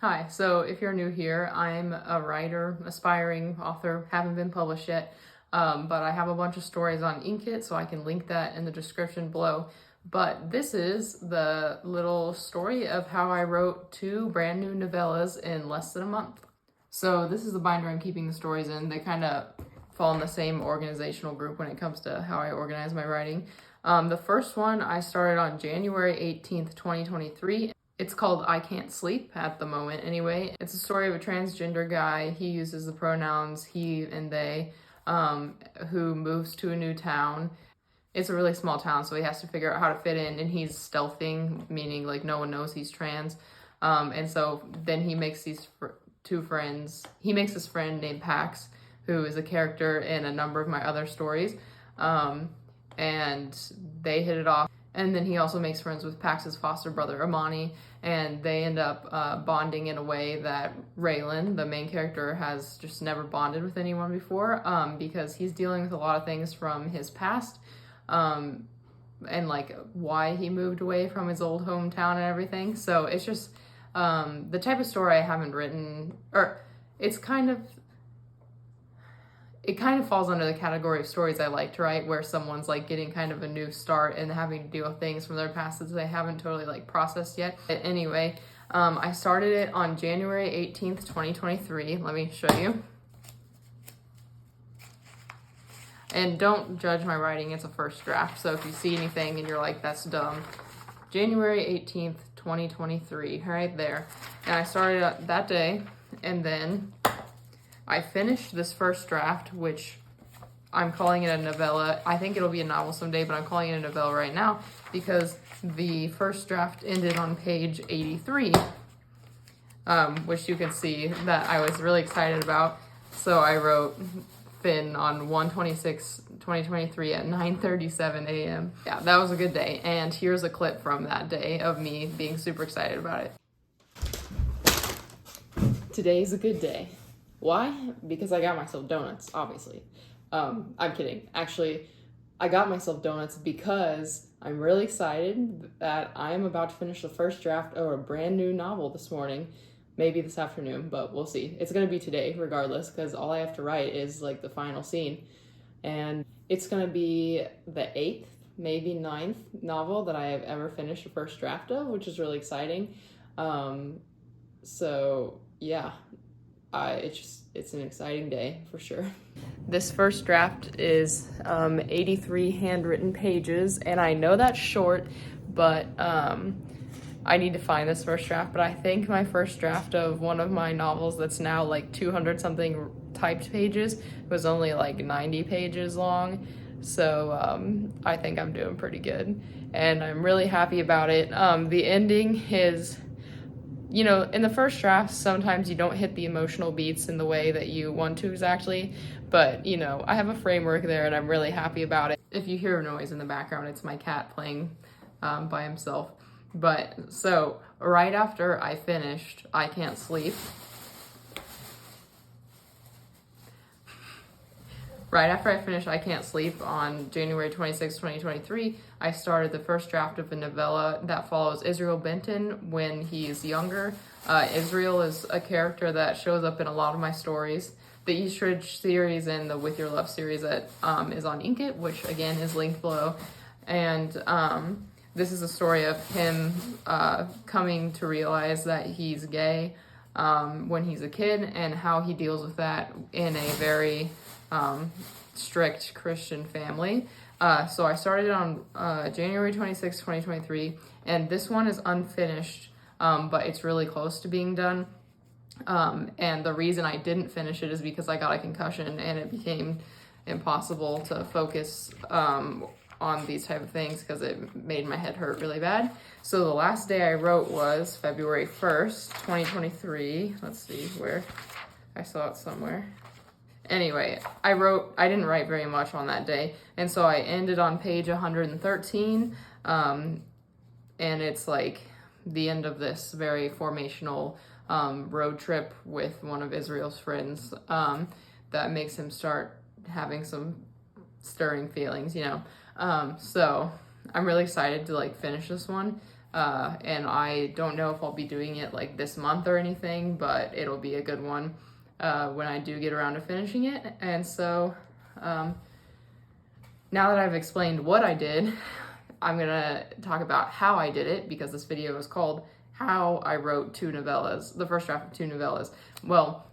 Hi, so if you're new here, I'm a writer, aspiring author, haven't been published yet, but I have a bunch of stories on Inkitt, so I can link that in the description below. But this is the little story of how I wrote 2 brand new novellas in less than a month. So this is the binder I'm keeping the stories in. They kind of fall in the same organizational group when it comes to how I organize my writing. The first one I started on January 18th, 2023. It's called I Can't Sleep at the moment anyway. It's a story of a transgender guy. He uses the pronouns he and they, who moves to a new town. It's a really small town, so he has to figure out how to fit in, and he's stealthing, meaning like no one knows he's trans. And so then he makes these 2 friends. He makes this friend named Pax, who is a character in a number of my other stories. And they hit it off. And then he also makes friends with Pax's foster brother, Amani, and they end up bonding in a way that Raylan, the main character, has just never bonded with anyone before, because he's dealing with a lot of things from his past, and like why he moved away from his old hometown and everything. So it's just the type of story I haven't written, or it's kind of falls under the category of stories I like to write, where someone's like getting kind of a new start and having to deal with things from their past that they haven't totally like processed yet. But anyway, I started it on January 18th, 2023. Let me show you. And don't judge my writing, it's a first draft. So if you see anything and you're like, that's dumb, January 18th, 2023, right there. And I started that day, and then I finished this first draft, which I'm calling it a novella. I think it'll be a novel someday, but I'm calling it a novella right now because the first draft ended on page 83, which you can see that I was really excited about. So I wrote Finn on 1/26/2023 at 9:37 a.m. Yeah, that was a good day. And here's a clip from that day of me being super excited about it. Today's a good day. Why? Because I got myself donuts, obviously. I'm kidding. Actually, I got myself donuts because I'm really excited that I'm about to finish the first draft of a brand new novel this morning. Maybe this afternoon, but we'll see. It's gonna be today, regardless, because all I have to write is like the final scene. And it's gonna be the 8th, maybe 9th novel that I have ever finished a first draft of, which is really exciting. So yeah. It's an exciting day for sure. This first draft is 83 handwritten pages, and I know that's short, but I need to find this first draft. But I think my first draft of one of my novels that's now like 200 something typed pages was only like 90 pages long. So I think I'm doing pretty good, and I'm really happy about it. The ending is, you know, in the first draft, sometimes you don't hit the emotional beats in the way that you want to exactly, but, you know, I have a framework there and I'm really happy about it. If you hear a noise in the background, it's my cat playing by himself. But, so, right after I finished I Can't Sleep, Right after I finished I Can't Sleep on January 26, 2023, I started the first draft of a novella that follows Israel Benton when he's younger. Israel is a character that shows up in a lot of my stories. The Eastridge series and the With Your Love series that is on Inkitt, which again is linked below. And this is a story of him coming to realize that he's gay when he's a kid, and how he deals with that in a very strict Christian family. So I started on January 26, 2023, and this one is unfinished, but it's really close to being done. And the reason I didn't finish it is because I got a concussion and it became impossible to focus on these type of things because it made my head hurt really bad. So the last day I wrote was February 1st, 2023. Let's see where I saw it somewhere. Anyway, I didn't write very much on that day, and so I ended on page 113, and it's like the end of this very formational road trip with one of Israel's friends that makes him start having some stirring feelings, you know. So I'm really excited to like finish this one. And I don't know if I'll be doing it like this month or anything, but it'll be a good one when I do get around to finishing it. And so now that I've explained what I did, I'm gonna talk about how I did it, because this video is called How I Wrote Two Novellas, the first draft of two novellas. Well,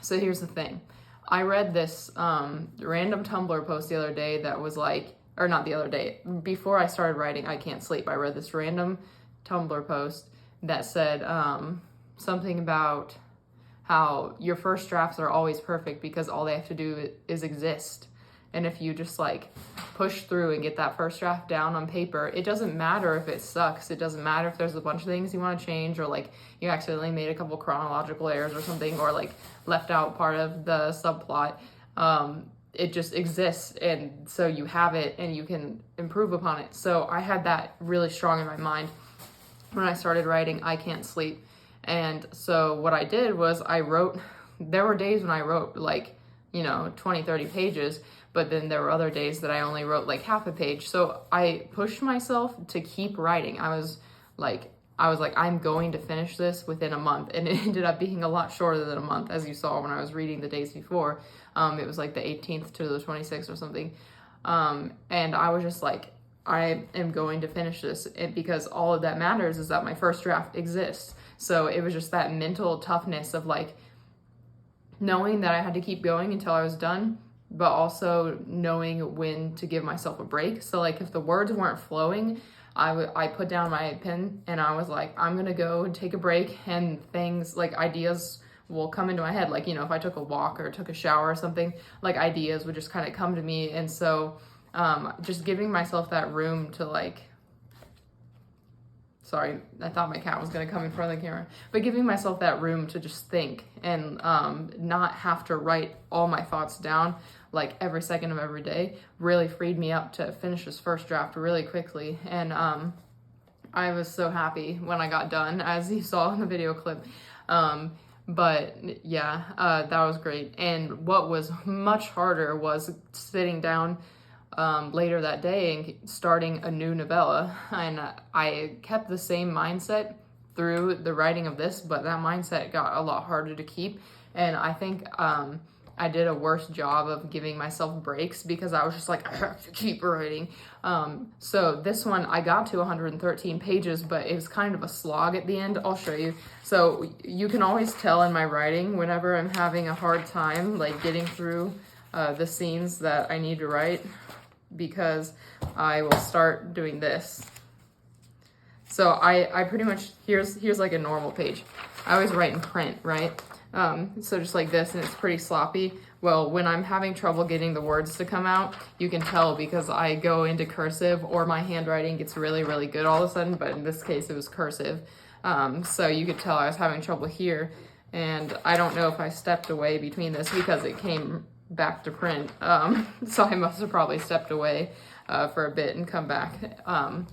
so here's the thing. I read this random Tumblr post the other day that was like, or not the other day, before I started writing I Can't Sleep, I read this random Tumblr post that said something about how your first drafts are always perfect because all they have to do is exist. And if you just like push through and get that first draft down on paper, it doesn't matter if it sucks. It doesn't matter if there's a bunch of things you want to change, or like you accidentally made a couple chronological errors or something, or like left out part of the subplot. It just exists, and so you have it and you can improve upon it. So I had that really strong in my mind when I started writing I Can't Sleep. And so what I did was there were days when I wrote like, 20, 30 pages, but then there were other days that I only wrote like half a page. So I pushed myself to keep writing. I was like, I'm going to finish this within a month. And it ended up being a lot shorter than a month, as you saw when I was reading the days before. It was like the 18th to the 26th or something. And I was just like, I am going to finish this, because all of that matters is that my first draft exists. So it was just that mental toughness of like knowing that I had to keep going until I was done, but also knowing when to give myself a break. So like if the words weren't flowing, I put down my pen and I was like, I'm gonna go and take a break, and things like ideas will come into my head. Like, if I took a walk or took a shower or something, like ideas would just kind of come to me. And so just giving myself that room to like, sorry, I thought my cat was gonna come in front of the camera, but giving myself that room to just think and not have to write all my thoughts down like every second of every day really freed me up to finish this first draft really quickly. And I was so happy when I got done, as you saw in the video clip. But yeah, that was great. And what was much harder was sitting down later that day and starting a new novella. And I kept the same mindset through the writing of this, but that mindset got a lot harder to keep. And I think I did a worse job of giving myself breaks, because I was just like, I have to keep writing. So this one, I got to 113 pages, but it was kind of a slog at the end. I'll show you. So you can always tell in my writing whenever I'm having a hard time, like getting through the scenes that I need to write, because I will start doing this. So I pretty much, here's like a normal page. I always write in print, right? So just like this, and it's pretty sloppy. Well, when I'm having trouble getting the words to come out, you can tell because I go into cursive, or my handwriting gets really, really good all of a sudden, but in this case it was cursive. So you could tell I was having trouble here, and I don't know if I stepped away between this because it came back to print. So I must have probably stepped away for a bit and come back. I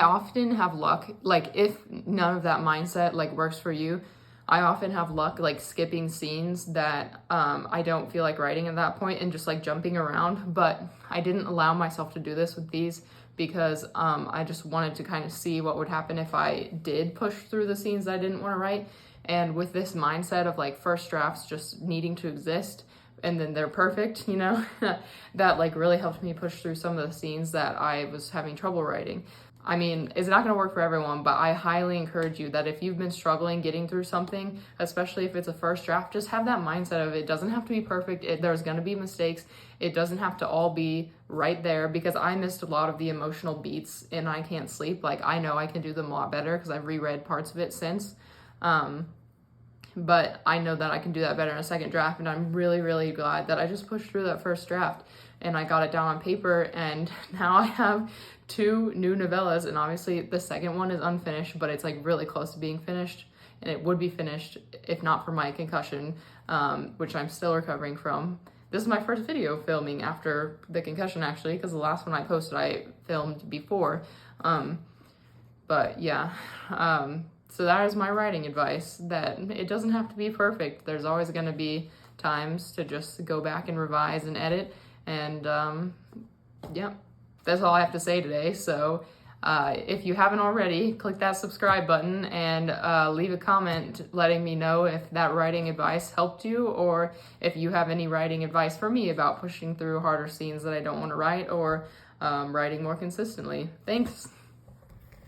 often have luck, like if none of that mindset like works for you, I often have luck like skipping scenes that I don't feel like writing at that point and just like jumping around. But I didn't allow myself to do this with these because I just wanted to kind of see what would happen if I did push through the scenes I didn't want to write. And with this mindset of like first drafts just needing to exist and then they're perfect, that like really helped me push through some of the scenes that I was having trouble writing. I mean, it's not going to work for everyone, but I highly encourage you that if you've been struggling getting through something, especially if it's a first draft, just have that mindset of it doesn't have to be perfect. There's going to be mistakes. It doesn't have to all be right there, because I missed a lot of the emotional beats in I Can't Sleep. Like, I know I can do them a lot better because I've reread parts of it since. But I know that I can do that better in a second draft, and I'm really, really glad that I just pushed through that first draft and I got it down on paper, and now I have 2 new novellas, and obviously the second one is unfinished, but it's like really close to being finished, and it would be finished if not for my concussion, which I'm still recovering from. This is my first video filming after the concussion, actually, because the last one I posted I filmed before. But yeah, so that is my writing advice, that it doesn't have to be perfect. There's always going to be times to just go back and revise and edit. And yeah, that's all I have to say today. So If you haven't already, click that subscribe button and leave a comment letting me know if that writing advice helped you, or if you have any writing advice for me about pushing through harder scenes that I don't want to write, or writing more consistently. Thanks.